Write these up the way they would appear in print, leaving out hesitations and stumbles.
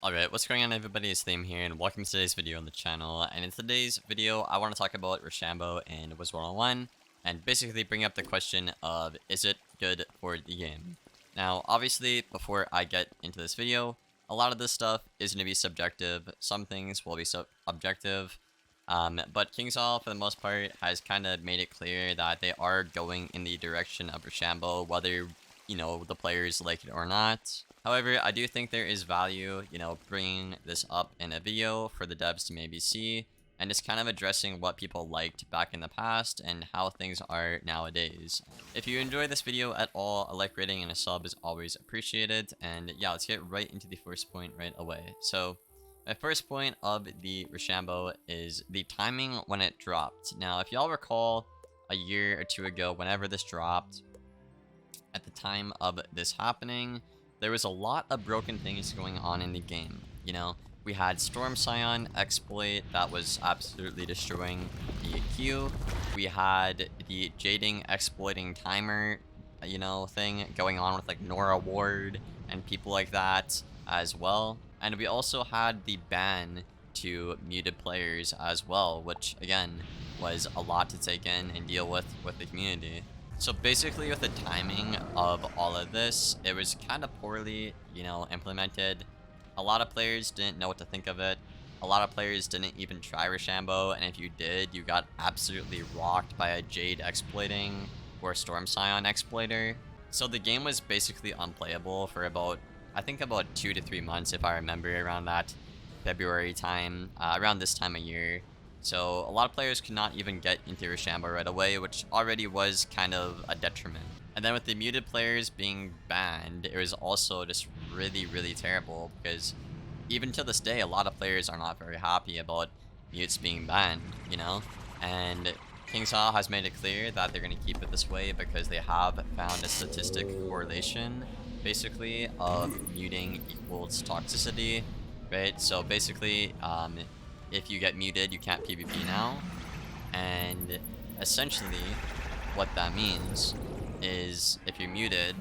Alright, what's going on everybody, it's Liam here, and welcome to today's video on the channel. And in today's video, I want to talk about Rhoshambo and Wizard101, and basically bring up the question of, is it good for the game? Now, obviously, before I get into this video, a lot of this stuff is going to be subjective. Some things will be objective, but KingsAll, for the most part, has kind of made it clear that they are going in the direction of Rhoshambo, whether, the players like it or not. However, I do think there is value, bringing this up in a video for the devs to maybe see, and just kind of addressing what people liked back in the past and how things are nowadays. If you enjoy this video at all, a like rating and a sub is always appreciated, and yeah, let's get right into the first point right away. So, my first point of the Rhoshambo is the timing when it dropped. Now, if y'all recall, a year or two ago, whenever this dropped, at the time of this happening, there was a lot of broken things going on in the game. We had Storm Scion exploit that was absolutely destroying the queue. We had the Jading exploiting timer, thing going on with like Nora Ward and people like that as well. And we also had the ban to muted players as well, which again was a lot to take in and deal with the community. So basically with the timing of all of this, it was kind of poorly, implemented. A lot of players didn't know what to think of it. A lot of players didn't even try Rhoshambo, and if you did, you got absolutely rocked by a Jade exploiting or Storm Scion exploiter. So the game was basically unplayable for about 2 to 3 months, if I remember, around that February time, around this time of year. So a lot of players could not even get into Rhoshambo right away, which already was kind of a detriment. And then with the muted players being banned, it was also just really, really terrible, because even to this day, a lot of players are not very happy about mutes being banned, And KingsAll has made it clear that they're going to keep it this way because they have found a statistic correlation, basically, of muting equals toxicity, right? So basically, if you get muted, you can't PvP now. And essentially, what that means is if you're muted,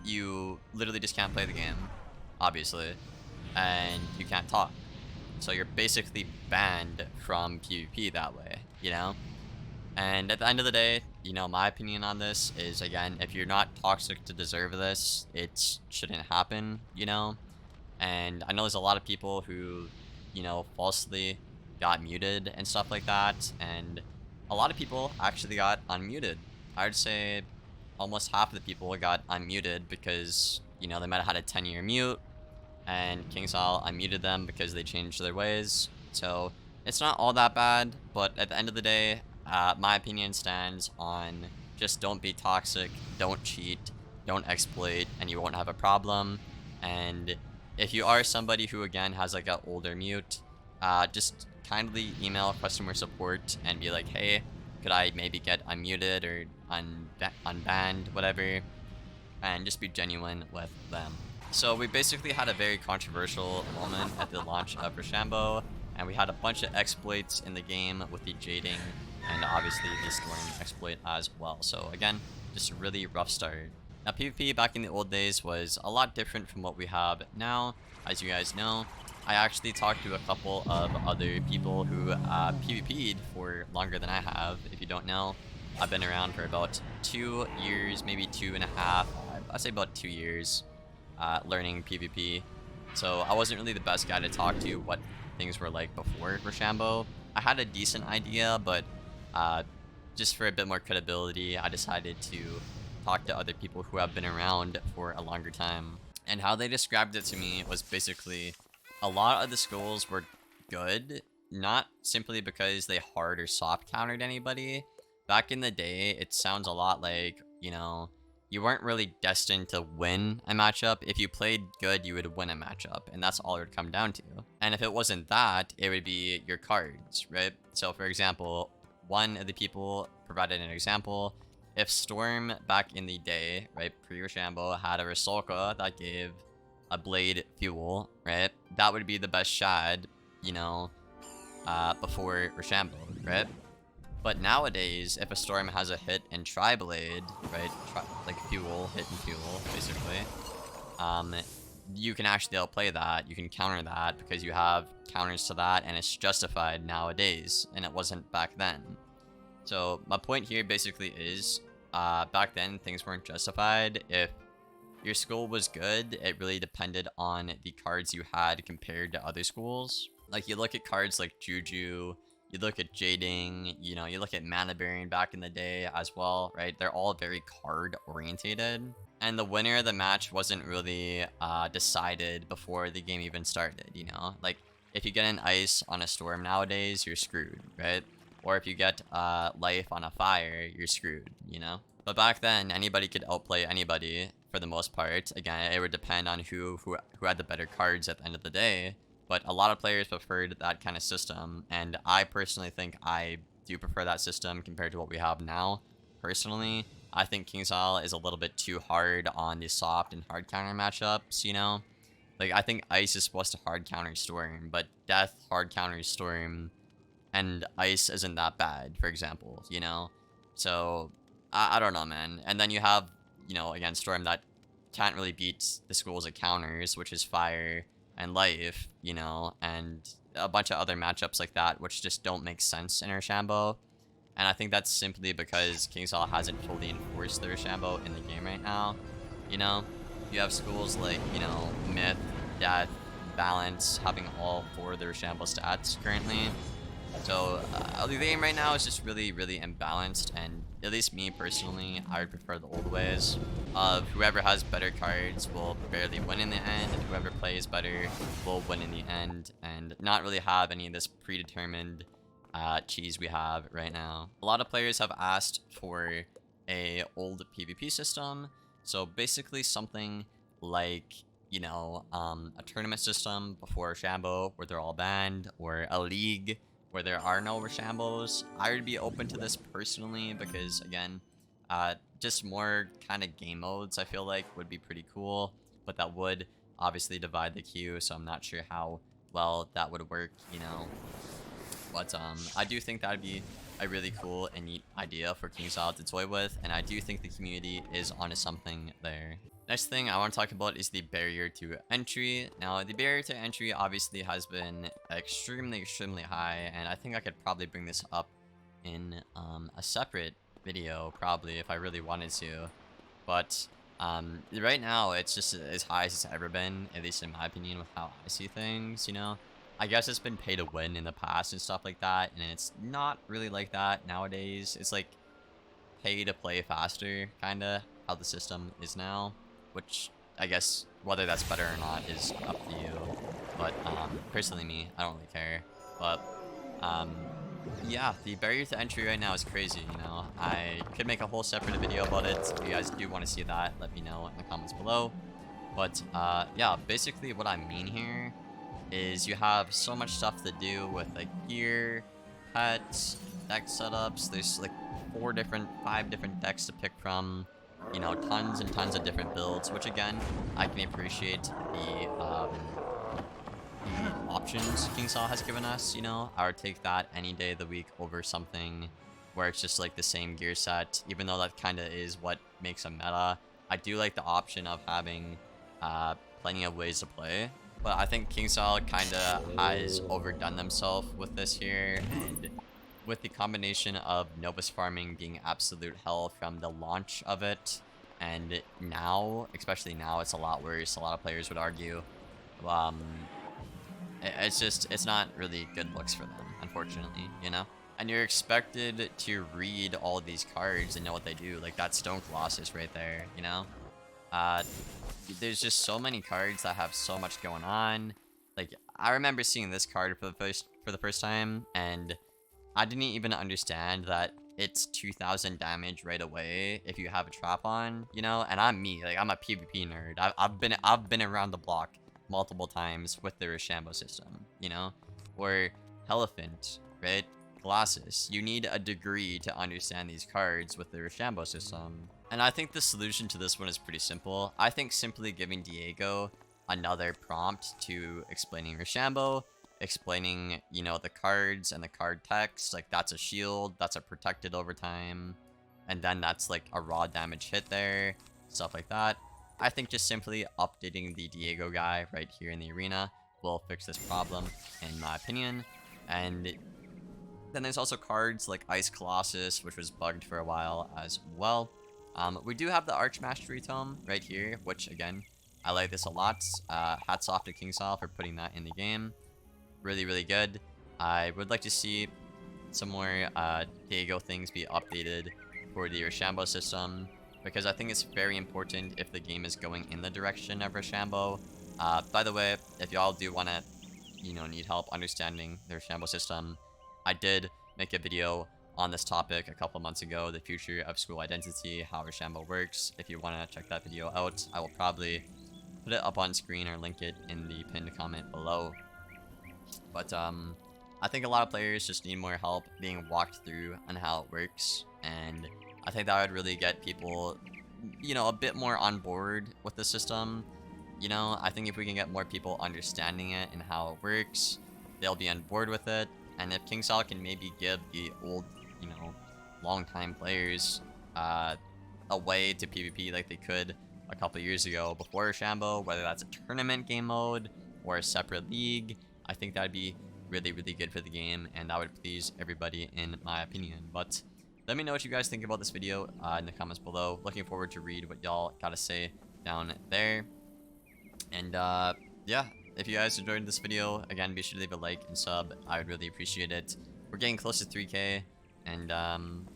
you literally just can't play the game, obviously, and you can't talk. So you're basically banned from PvP that way, And at the end of the day, my opinion on this is, again, if you're not toxic to deserve this, it shouldn't happen, And I know there's a lot of people who falsely got muted and stuff like that, and a lot of people actually got unmuted. I would say almost half of the people got unmuted because, they might have had a 10-year mute, and KingsAll unmuted them because they changed their ways. So it's not all that bad, but at the end of the day, my opinion stands on just don't be toxic, don't cheat, don't exploit, and you won't have a problem. And if you are somebody who, again, has like an older mute, just kindly email customer support and be like, hey, could I maybe get unmuted or unbanned, whatever, and just be genuine with them. So we basically had a very controversial moment at the launch of Rhoshambo, and we had a bunch of exploits in the game with the Jading and obviously the Storm exploit as well. So again, just a really rough start. Now, PvP back in the old days was a lot different from what we have now. As you guys know, I actually talked to a couple of other people who PvP'd for longer than I have. If you don't know, I've been around for about 2 years, maybe 2.5. I'd say about 2 years learning PvP. So I wasn't really the best guy to talk to what things were like before Rhoshambo. I had a decent idea, but just for a bit more credibility, I decided to talk to other people who have been around for a longer time. And how they described it to me was basically a lot of the schools were good, not simply because they hard or soft countered anybody. Back in the day, it sounds a lot like, you weren't really destined to win a matchup. If you played good, you would win a matchup, and that's all it would come down to. And if it wasn't that, it would be your cards, right? So for example, one of the people provided an example. If Storm back in the day, right, pre-Rhoshambo, had a Rusalka that gave a Blade fuel, right, that would be the best shad, before Rhoshambo, right? But nowadays, if a Storm has a hit and Tri-Blade, right, like fuel, hit and fuel, basically, you can actually outplay that. You can counter that because you have counters to that, and it's justified nowadays, and it wasn't back then. So my point here basically is, back then things weren't justified. If your school was good, it really depended on the cards you had compared to other schools. Like, you look at cards like Juju, you look at Jading, you know, you look at Mana Baron back in the day as well, right? They're all very card orientated. And the winner of the match wasn't really decided before the game even started, you know? Like, if you get an ice on a storm nowadays, you're screwed, right? Or if you get life on a fire, you're screwed, you know? But back then, anybody could outplay anybody for the most part. Again, it would depend on who had the better cards at the end of the day. But a lot of players preferred that kind of system, and I personally think I do prefer that system compared to what we have now. Personally, I think KingsIsle is a little bit too hard on the soft and hard counter matchups, you know? Like, I think Ice is supposed to hard counter Storm, but Death hard counters Storm, and Ice isn't that bad, for example, you know? So, I don't know, man. And then you have, you know, again, Storm that can't really beat the schools at counters, which is Fire and Life, you know, and a bunch of other matchups like that, which just don't make sense in Rhoshambo. And I think that's simply because KingsIsle hasn't fully enforced the Rhoshambo in the game right now, you know? You have schools like, you know, Myth, Death, Balance, having all 4 of the Rhoshambo stats currently. So, the game right now is just really, really imbalanced, and at least me personally, I would prefer the old ways of whoever has better cards will barely win in the end, and whoever plays better will win in the end, and not really have any of this predetermined cheese we have right now. A lot of players have asked for a old PvP system, so basically something like, you know, a tournament system before Rhoshambo where they're all banned, or a league where there are no Rhoshambos. I would be open to this personally because, again, just more kind of game modes I feel like would be pretty cool, but that would obviously divide the queue, so I'm not sure how well that would work, you know. But I do think that would be a really cool and neat idea for KingsIsle to toy with, and I do think the community is onto something there. Next thing I want to talk about is the barrier to entry. Now, the barrier to entry obviously has been extremely high, and I think I could probably bring this up in a separate video, probably, if I really wanted to. But right now, it's just as high as it's ever been, at least in my opinion, with how I see things, you know? I guess it's been pay to win in the past and stuff like that, and it's not really like that nowadays. It's like pay to play faster, kinda, how the system is now. Which, I guess, whether that's better or not is up to you. But, personally me, I don't really care. But, yeah, the barrier to entry right now is crazy, you know? I could make a whole separate video about it. If you guys do want to see that, let me know in the comments below. But, yeah, basically what I mean here is you have so much stuff to do with, like, gear, pets, deck setups. There's, like, 5 different decks to pick from. You know, tons and tons of different builds, which again, I can appreciate the options KingsIsle has given us, you know. I would take that any day of the week over something where it's just like the same gear set, even though that kind of is what makes a meta. I do like the option of having plenty of ways to play, but I think KingsIsle kind of has overdone themselves with this here, and with the combination of Novus farming being absolute hell from the launch of it, and now, especially now, it's a lot worse. A lot of players would argue. It's not really good looks for them, unfortunately, you know? And you're expected to read all these cards and know what they do. Like, that Stone Colossus right there, you know? There's just so many cards that have so much going on. Like, I remember seeing this card for the first time, and I didn't even understand that it's 2000 damage right away if you have a trap on, you know? And I'm me, like, I'm a PvP nerd. I've been around the block multiple times with the Rhoshambo system, you know? Or Elephant, right? Colossus. You need a degree to understand these cards with the Rhoshambo system. And I think the solution to this one is pretty simple. I think simply giving Diego another prompt to explaining Rhoshambo, explaining, you know, the cards and the card text, like that's a shield, that's a protected over time, and then that's like a raw damage hit there, stuff like that. I think just simply updating the Diego guy right here in the arena will fix this problem, in my opinion. And then there's also cards like Ice Colossus, which was bugged for a while as well. We do have the Archmastery Tome right here, which again, I like this a lot. Hats off to KingSaw for putting that in the game. Really, really good. I would like to see some more Diego things be updated for the Rhoshambo system, because I think it's very important if the game is going in the direction of Rhoshambo. By the way, if y'all do want to, need help understanding the Rhoshambo system, I did make a video on this topic a couple months ago, the future of school identity, how Rhoshambo works. If you want to check that video out, I will probably put it up on screen or link it in the pinned comment below. But I think a lot of players just need more help being walked through on how it works, and I think that would really get people, a bit more on board with the system. I think if we can get more people understanding it and how it works, they'll be on board with it. And if KingSaw can maybe give the old, long-time players a way to PvP like they could a couple years ago before Rhoshambo, whether that's a tournament game mode or a separate league, I think that'd be really, really good for the game, and that would please everybody in my opinion. But let me know what you guys think about this video in the comments below. Looking forward to read what y'all gotta say down there. And yeah, if you guys enjoyed this video, again, be sure to leave a like and sub. I would really appreciate it. We're getting close to 3K. And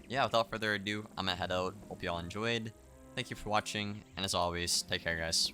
yeah, without further ado, I'm gonna head out. Hope y'all enjoyed. Thank you for watching, and as always, take care, guys.